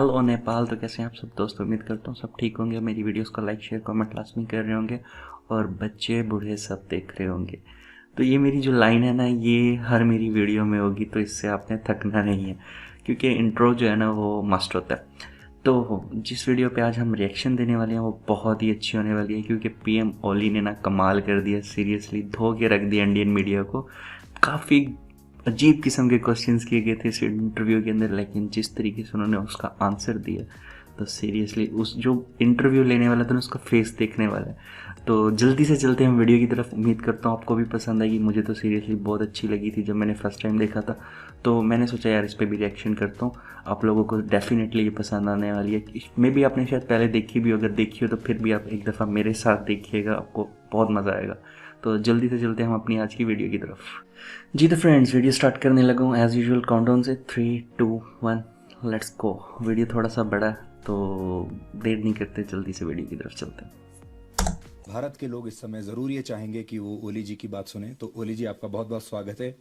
Hello Nepal. तो कैसे हैं आप सब दोस्तों? उम्मीद करता हूँ सब ठीक होंगे। मेरी वीडियोस को लाइक शेयर कमेंट लाजमी कर रहे होंगे और बच्चे बूढ़े सब देख रहे होंगे। तो ये मेरी जो लाइन है ना, ये हर मेरी वीडियो में होगी, तो इससे आपने थकना नहीं है क्योंकि इंट्रो जो है ना वो मस्ट होता है। तो जिस वीडियो पे आज हम रिएक्शन देने वाले हैं वो बहुत ही अच्छी होने वाली है क्योंकि पीएम ओली ने ना कमाल कर दिया, सीरियसली धो के रख दिया इंडियन मीडिया को। काफ़ी अजीब किस्म के क्वेश्चंस किए गए थे इस इंटरव्यू के अंदर, लेकिन जिस तरीके से उन्होंने उसका आंसर दिया तो सीरियसली उस जो इंटरव्यू लेने वाला था ना उसका फेस देखने वाला है। तो जल्दी से चलते हम वीडियो की तरफ। उम्मीद करता हूँ आपको भी पसंद आएगी। मुझे तो सीरियसली बहुत अच्छी लगी थी जब मैंने फर्स्ट टाइम देखा था, तो मैंने सोचा यार इस पर भी रिएक्शन करता हूँ। आप लोगों को डेफिनेटली ये पसंद आने वाली है। मे भी आपने शायद पहले देखी भी, अगर देखी हो तो फिर भी आप एक दफ़ा मेरे साथ देखिएगा, आपको बहुत मज़ा आएगा। तो जल्दी से चलते हम अपनी आज की वीडियो की तरफ। जी तो फ्रेंड्स, वीडियो स्टार्ट करने लगा हूँ एज़ यूजुअल काउंटडाउन से 3 2 1 लेट्स गो। वीडियो थोड़ा सा बड़ा है तो देर नहीं करते, जल्दी से वीडियो की तरफ चलते हैं। भारत के लोग इस समय ज़रूर ये चाहेंगे कि वो ओली जी की बात सुने। तो ओली जी, आपका बहुत बहुत स्वागत है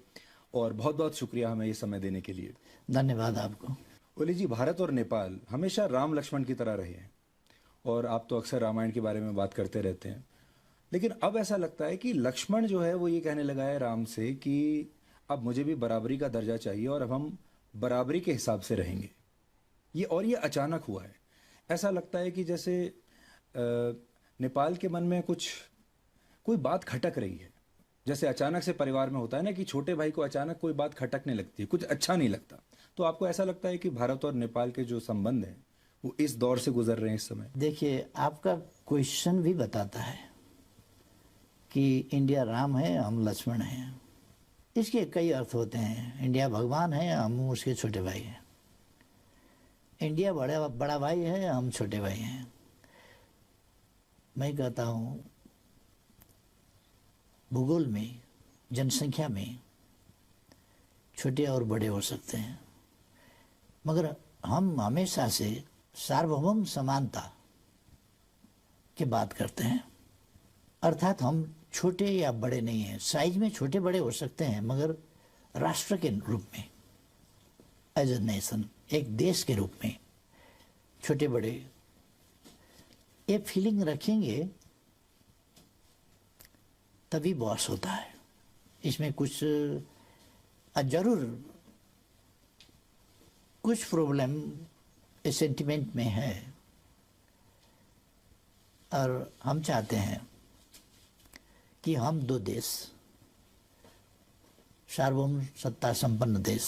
और बहुत बहुत शुक्रिया हमें ये समय देने के लिए। धन्यवाद आपको। ओली जी, भारत और नेपाल हमेशा राम लक्ष्मण की तरह रहे हैं और आप तो अक्सर रामायण के बारे में बात करते रहते हैं, लेकिन अब ऐसा लगता है कि लक्ष्मण जो है वो ये कहने लगा है राम से कि अब मुझे भी बराबरी का दर्जा चाहिए और अब हम बराबरी के हिसाब से रहेंगे। ये अचानक हुआ है। ऐसा लगता है कि जैसे नेपाल के मन में कोई बात खटक रही है। जैसे अचानक से परिवार में होता है ना कि छोटे भाई को अचानक कोई बात खटकने लगती है, कुछ अच्छा नहीं लगता। तो आपको ऐसा लगता है कि भारत और नेपाल के जो संबंध हैं वो इस दौर से गुजर रहे हैं इस समय? देखिए, आपका क्वेश्चन भी बताता है कि इंडिया राम है, हम लक्ष्मण हैं। इसके कई अर्थ होते हैं। इंडिया भगवान है, हम उसके छोटे भाई हैं। इंडिया बड़ा भाई है, हम छोटे भाई हैं। मैं कहता हूँ भूगोल में, जनसंख्या में छोटे और बड़े हो सकते हैं, मगर हम हमेशा से सार्वभौम समानता की बात करते हैं। अर्थात हम छोटे या बड़े नहीं हैं। साइज में छोटे बड़े हो सकते हैं, मगर राष्ट्र के रूप में, एज ए नेशन, एक देश के रूप में छोटे बड़े ये फीलिंग रखेंगे तभी बॉस होता है। इसमें कुछ जरूर कुछ प्रॉब्लम इस सेंटिमेंट में है और हम चाहते हैं कि हम दो देश, सार्वभौम सत्ता संपन्न देश,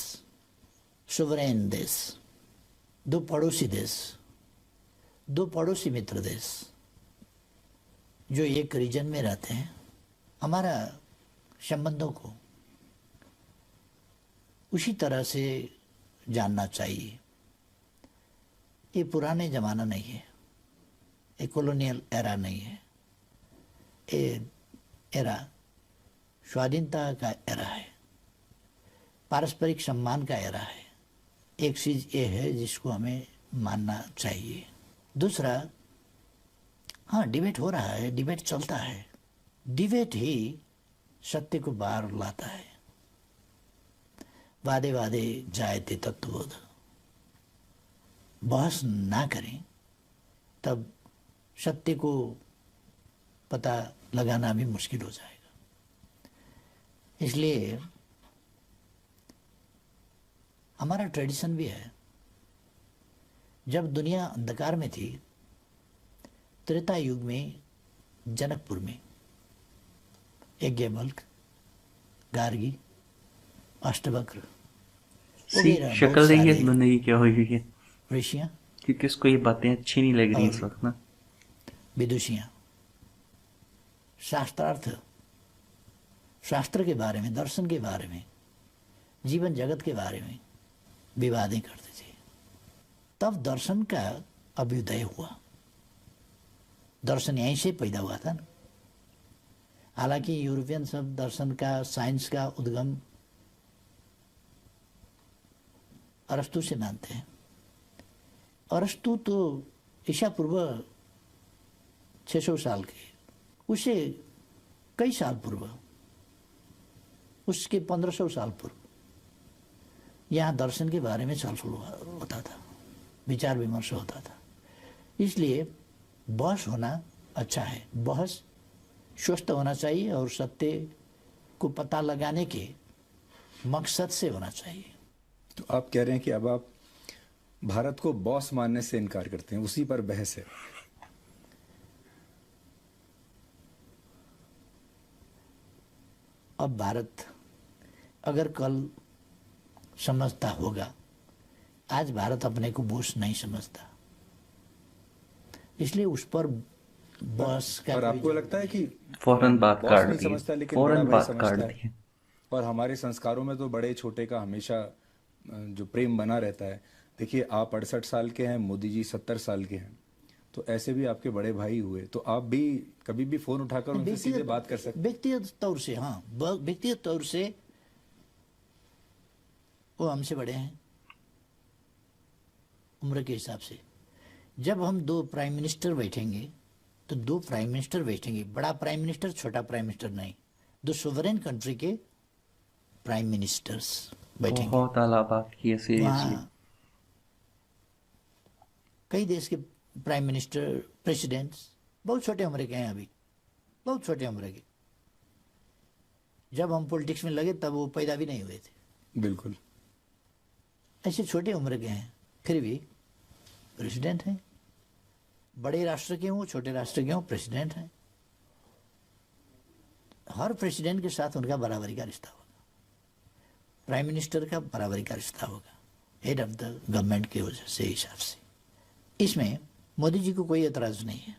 सुवरेन देश, दो पड़ोसी देश, दो पड़ोसी मित्र देश जो एक रीजन में रहते हैं, हमारा संबंधों को उसी तरह से जानना चाहिए। ये पुराने ज़माना नहीं है, ये कॉलोनियल एरा नहीं है, ये एरा स्वाधीनता का एरा है, पारस्परिक सम्मान का एरा है। एक चीज़ ये है जिसको हमें मानना चाहिए। दूसरा, हाँ, डिबेट हो रहा है, डिबेट चलता है। डिबेट ही सत्य को बाहर लाता है। वादे वादे जायते तत्वबोध। बहस ना करें तब सत्य को पता लगाना भी मुश्किल हो जाएगा। इसलिए हमारा ट्रेडिशन भी है। जब दुनिया अंधकार में थी, त्रेता युग में जनकपुर में यज्ञवल्क्य, गार्गी, अष्टवक्र वगैरह बहुत शक्ल देखिए सारे बंदे की क्या हुई हुई है, ऋषियाँ, क्योंकि उसको ये बातें अच्छी नहीं लग रही इस और वक्त ना। विदुषियाँ शास्त्रार्थ, शास्त्र के बारे में, दर्शन के बारे में, जीवन जगत के बारे में विवादें करते थे। तब दर्शन का अभ्युदय हुआ। दर्शन यहीं से पैदा हुआ था ना। हालांकि यूरोपियन सब दर्शन का, साइंस का उद्गम अरस्तु से मानते हैं। अरस्तु तो ईसा पूर्व 600 साल के, उसे कई साल पूर्व, उसके 1500 साल पूर्व यहाँ दर्शन के बारे में छलफल होता था। विचार विमर्श होता था। इसलिए बहस होना अच्छा है, बहस स्वस्थ होना चाहिए और सत्य को पता लगाने के मकसद से होना चाहिए। तो आप कह रहे हैं कि अब आप भारत को बॉस मानने से इनकार करते हैं, उसी पर बहस है। अब भारत अगर कल समझता होगा, आज भारत अपने को बॉस नहीं समझता, इसलिए उस पर बॉस का और आपको लगता है कि फौरन बात बॉस काट नहीं दी, समझता लेकिन बड़ा फौरन भाई बात काट समझता है। दी। और हमारे संस्कारों में तो बड़े छोटे का हमेशा जो प्रेम बना रहता है। देखिए, आप 68 साल के हैं, मोदी जी 70 साल के हैं, तो ऐसे भी आपके बड़े भाई हुए, तो आप भी कभी भी फोन उठाकर उनसे सीधे बात कर सकते। व्यक्तिगत तौर से, हाँ, व्यक्तिगत तौर से वो हमसे बड़े हैं उम्र के हिसाब से। जब हम दो प्राइम मिनिस्टर बैठेंगे तो दो प्राइम मिनिस्टर बैठेंगे, बड़ा प्राइम मिनिस्टर छोटा प्राइम मिनिस्टर नहीं, दो सोवरेन कंट्री के प्राइम मिनिस्टर्स बैठेंगे। बहुत आला बात की है, सीरियसली। वहाँ कई देश के प्राइम मिनिस्टर, प्रेसिडेंट्स बहुत छोटे उम्र के हैं, अभी बहुत छोटे उम्र के। जब हम पॉलिटिक्स में लगे तब वो पैदा भी नहीं हुए थे। बिल्कुल। ऐसे छोटे उम्र के हैं, फिर भी प्रेसिडेंट हैं। बड़े राष्ट्र के हों, छोटे राष्ट्र के हों, प्रेसिडेंट हैं। हर प्रेसिडेंट के साथ उनका बराबरी का रिश्ता होगा, प्राइम मिनिस्टर का बराबरी का रिश्ता होगा, हेड ऑफ द गवर्नमेंट के वजह से हिसाब से। इसमें मोदी जी को कोई एतराज नहीं है।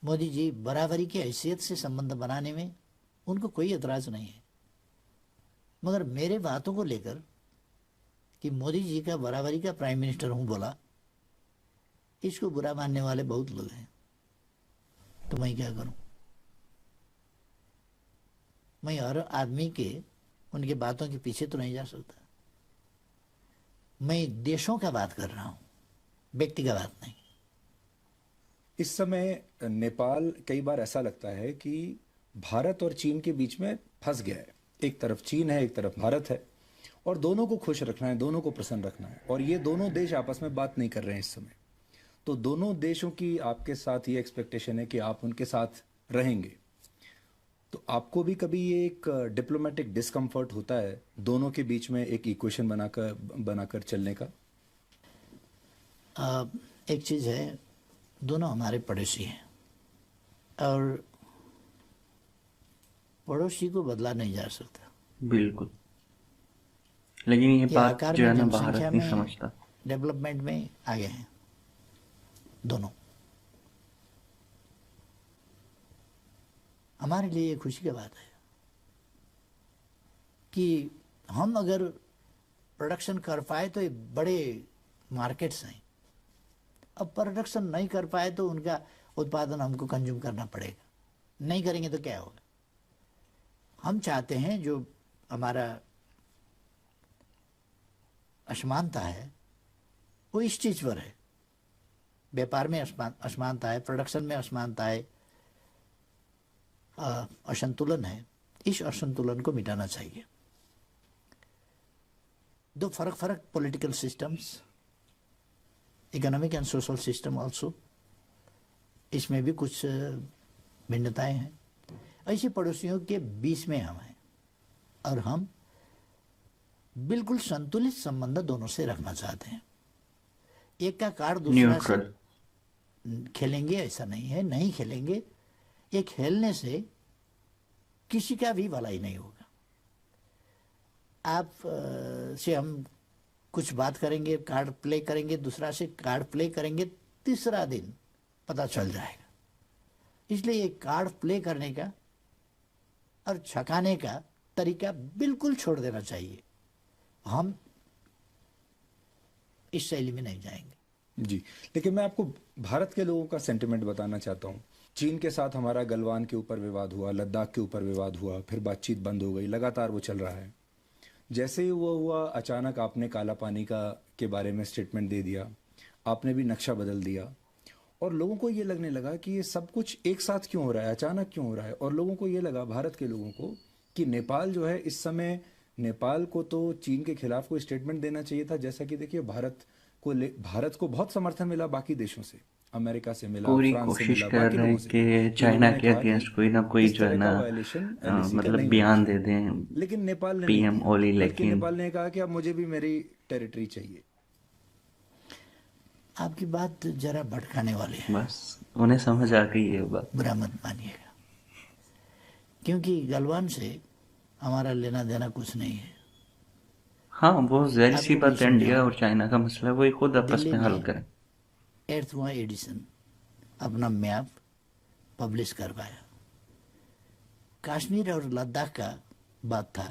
मोदी जी बराबरी की हैसियत से संबंध बनाने में उनको कोई एतराज नहीं है। मगर मेरे बातों को लेकर कि मोदी जी का बराबरी का प्राइम मिनिस्टर हूं बोला, इसको बुरा मानने वाले बहुत लोग हैं। तो मैं क्या करूं? मैं हर आदमी के उनकी बातों के पीछे तो नहीं जा सकता। मैं देशों का बात कर रहा हूं, व्यक्ति का बात नहीं। इस समय नेपाल कई बार ऐसा लगता है कि भारत और चीन के बीच में फंस गया है। एक तरफ चीन है, एक तरफ भारत है, और दोनों को खुश रखना है, दोनों को प्रसन्न रखना है, और ये दोनों देश आपस में बात नहीं कर रहे हैं इस समय। तो दोनों देशों की आपके साथ ये एक्सपेक्टेशन है कि आप उनके साथ रहेंगे। तो आपको भी कभी ये एक डिप्लोमेटिक डिस्कम्फर्ट होता है दोनों के बीच में एक इक्वेशन बनाकर चलने का? एक चीज है, दोनों हमारे पड़ोसी हैं और पड़ोसी को बदला नहीं जा सकता। बिल्कुल, लेकिन ये बात आकार जो है में, ना जनसंख्या भारत नहीं में, समझता। डेवलपमेंट में आगे हैं दोनों। हमारे लिए ये खुशी की बात है कि हम अगर प्रोडक्शन कर पाए तो ये बड़े मार्केट्स हैं। अब प्रोडक्शन नहीं कर पाए तो उनका उत्पादन हमको कंज्यूम करना पड़ेगा। नहीं करेंगे तो क्या होगा? हम चाहते हैं जो हमारा असमानता है वो इस चीज पर है, व्यापार में असमानता है, प्रोडक्शन में असमानता है, असंतुलन है। इस असंतुलन को मिटाना चाहिए। दो फर्क political systems, economic and social system also, इसमें भी कुछ भिन्नताएं हैं। ऐसे पड़ोसियों के बीच में हम हैं और हम बिल्कुल संतुलित संबंध दोनों से रखना चाहते हैं। एक का कार्ड दूसरा से खेलेंगे ऐसा नहीं है, नहीं खेलेंगे। ये खेलने से किसी का भी भलाई नहीं होगा। आप से हम कुछ बात करेंगे, कार्ड प्ले करेंगे, दूसरा से कार्ड प्ले करेंगे, तीसरा दिन पता चल जाएगा। इसलिए ये कार्ड प्ले करने का और छकाने का तरीका बिल्कुल छोड़ देना चाहिए। हम इस शैली में नहीं जाएंगे। जी, लेकिन मैं आपको भारत के लोगों का सेंटिमेंट बताना चाहता हूँ। चीन के साथ हमारा गलवान के ऊपर विवाद हुआ, लद्दाख के ऊपर विवाद हुआ, फिर बातचीत बंद हो गई, लगातार वो चल रहा है। जैसे ही वो हुआ, अचानक आपने काला पानी के बारे में स्टेटमेंट दे दिया, आपने भी नक्शा बदल दिया, और लोगों को ये लगने लगा कि ये सब कुछ एक साथ क्यों हो रहा है, अचानक क्यों हो रहा है। और लोगों को ये लगा, भारत के लोगों को, कि नेपाल जो है इस समय, नेपाल को तो चीन के खिलाफ कोई स्टेटमेंट देना चाहिए था। जैसा कि देखिए, भारत भारत को बहुत समर्थन मिला बाकी देशों से, अमेरिका से मिला, पूरी फ्रांस से कोशिश मिला, कर बाकी रहे हैं लोगों से, कि कि चाइना लोगों ने के कहा कि अगेंस्ट कोई ना कोई इस जो है तरह ना का वायलेशन एलएसी का मतलब नहीं होना बयान दे चाहिए। दें लेकिन नेपाल ने नहीं पीएम किया, ओली, बल्कि लेकिन नेपाल ने कहा कि अब मुझे भी मेरी टेरिटरी चाहिए। आपकी बात जरा भटकाने वाली है, बस उन्हें समझ आ गई है बात। बुरा मत मानिएगा, क्योंकि गलवान से हमारा लेना देना कुछ नहीं है। हाँ, वो जाहिर सी आपको बात मैं है, इंडिया समझाऊं, और चाइना का मसला है, वो खुद आपस दिल्ली में हल में करें। 8वां एडिशन अपना मैप पब्लिश करवाया। कश्मीर और लद्दाख का बात था,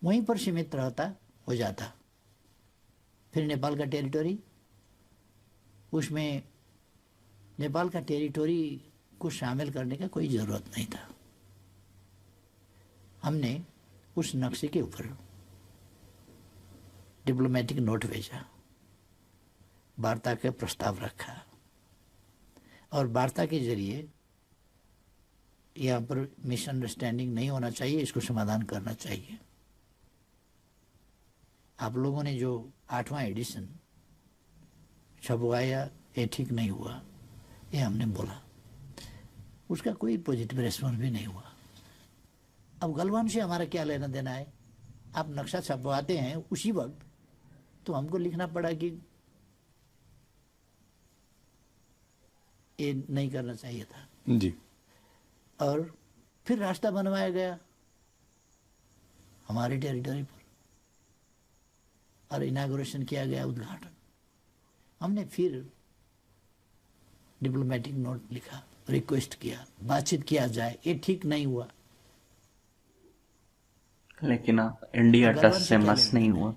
वहीं पर सीमित रहता हो जाता। फिर नेपाल का टेरिटरी, उसमें नेपाल का टेरिटरी को शामिल करने का कोई ज़रूरत नहीं था। हमने उस नक्शे के ऊपर डिप्लोमेटिक नोट भेजा, वार्ता का प्रस्ताव रखा, और वार्ता के जरिए यहाँ पर मिसअंडरस्टैंडिंग नहीं होना चाहिए, इसको समाधान करना चाहिए। आप लोगों ने जो 8वां एडिशन छपवाया, ये ठीक नहीं हुआ, ये हमने बोला, उसका कोई पॉजिटिव रेस्पॉन्स भी नहीं हुआ। अब गलवान से हमारा क्या लेना देना है? आप नक्शा छपवाते हैं उसी वक्त तो हमको लिखना पड़ा कि ये नहीं करना चाहिए था जी। और फिर रास्ता बनवाया गया हमारे टेरिटरी पर और इनागुरेशन किया गया, उद्घाटन। हमने फिर डिप्लोमेटिक नोट लिखा, रिक्वेस्ट किया, बातचीत किया जाए, ये ठीक नहीं हुआ। लेकिन इंडिया गलवान टस से से क्या मस लेना नहीं देना हुआ। है?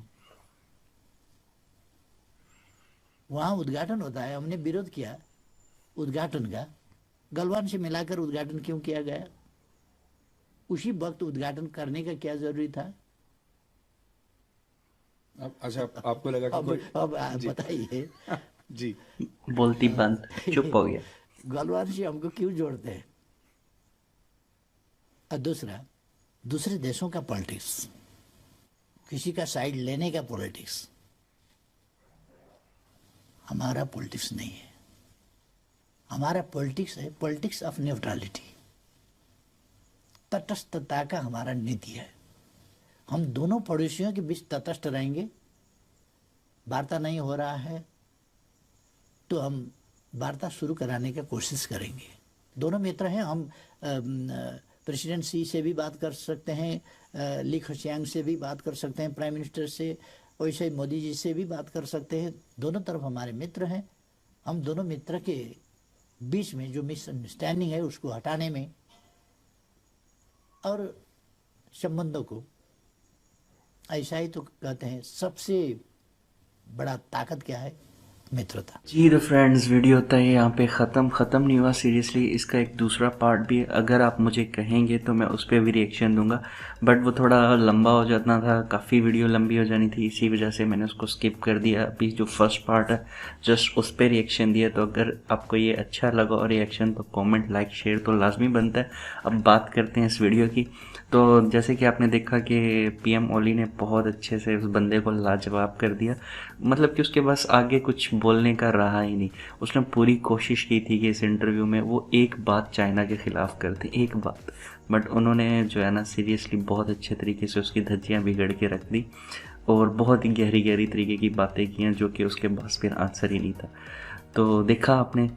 वहां उद्घाटन होता है, हमने विरोध किया उद्घाटन का। गलवान से मिलाकर उद्घाटन क्यों किया गया? उसी वक्त उद्घाटन करने का क्या जरूरी था? अच्छा, आपको लगा कि अब बताइए जी, बोलती बंद, चुप हो गया। गलवान से हमको क्यों जोड़ते हैं? और दूसरा, दूसरे देशों का पॉलिटिक्स, किसी का साइड लेने का पॉलिटिक्स, हमारा पॉलिटिक्स नहीं है। हमारा पॉलिटिक्स है पॉलिटिक्स ऑफ न्यूट्रलिटी, तटस्थता का हमारा नीति है। हम दोनों पड़ोसियों के बीच तटस्थ रहेंगे। वार्ता नहीं हो रहा है तो हम वार्ता शुरू कराने का कोशिश करेंगे। दोनों मित्र हैं, हम प्रेसिडेंट सी से भी बात कर सकते हैं, ली खशियांग से भी बात कर सकते हैं, प्राइम मिनिस्टर से, वैसे ही मोदी जी से भी बात कर सकते हैं। दोनों तरफ हमारे मित्र हैं। हम दोनों मित्र के बीच में जो मिसअंडरस्टैंडिंग है उसको हटाने में और संबंधों को, ऐसा ही तो कहते हैं सबसे बड़ा ताकत क्या है? मित्रता। जी तो फ्रेंड्स, वीडियो होता है यहाँ पे ख़त्म नहीं हुआ। सीरियसली इसका एक दूसरा पार्ट भी है, अगर आप मुझे कहेंगे तो मैं उस पर भी रिएक्शन दूंगा, बट वो थोड़ा लंबा हो जाना था, काफ़ी वीडियो लंबी हो जानी थी, इसी वजह से मैंने उसको स्किप कर दिया। अभी जो फर्स्ट पार्ट है जस्ट उस पर रिएक्शन दिया। तो अगर आपको ये अच्छा लगा और रिएक्शन, तो कॉमेंट, लाइक, शेयर तो लाजमी बनता है। अब बात करते हैं इस वीडियो की। तो जैसे कि आपने देखा कि पीएम ओली ने बहुत अच्छे से उस बंदे को लाजवाब कर दिया, मतलब कि उसके पास आगे कुछ बोलने का रहा ही नहीं। उसने पूरी कोशिश की थी कि इस इंटरव्यू में वो एक बात चाइना के ख़िलाफ़ करते, एक बात, बट उन्होंने जो है ना सीरियसली बहुत अच्छे तरीके से उसकी धज्जियाँ बिगड़ के रख दी और बहुत ही गहरी गहरी तरीके की बातें की हैं जो कि उसके पास फिर आंसर ही नहीं था। तो देखा आपने,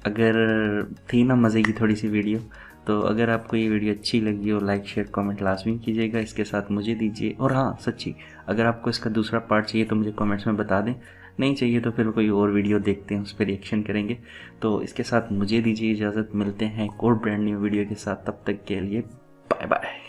अगर थी ना मज़े की थोड़ी सी वीडियो। तो अगर आपको ये वीडियो अच्छी लगी हो, लाइक, शेयर, कमेंट लाजमी कीजिएगा, इसके साथ मुझे दीजिए। और हाँ सच्ची, अगर आपको इसका दूसरा पार्ट चाहिए तो मुझे कमेंट्स में बता दें, नहीं चाहिए तो फिर कोई और वीडियो देखते हैं, उस पर रिएक्शन करेंगे। तो इसके साथ मुझे दीजिए इजाज़त, मिलते हैं एक और ब्रांड न्यू वीडियो के साथ, तब तक के लिए बाय बाय।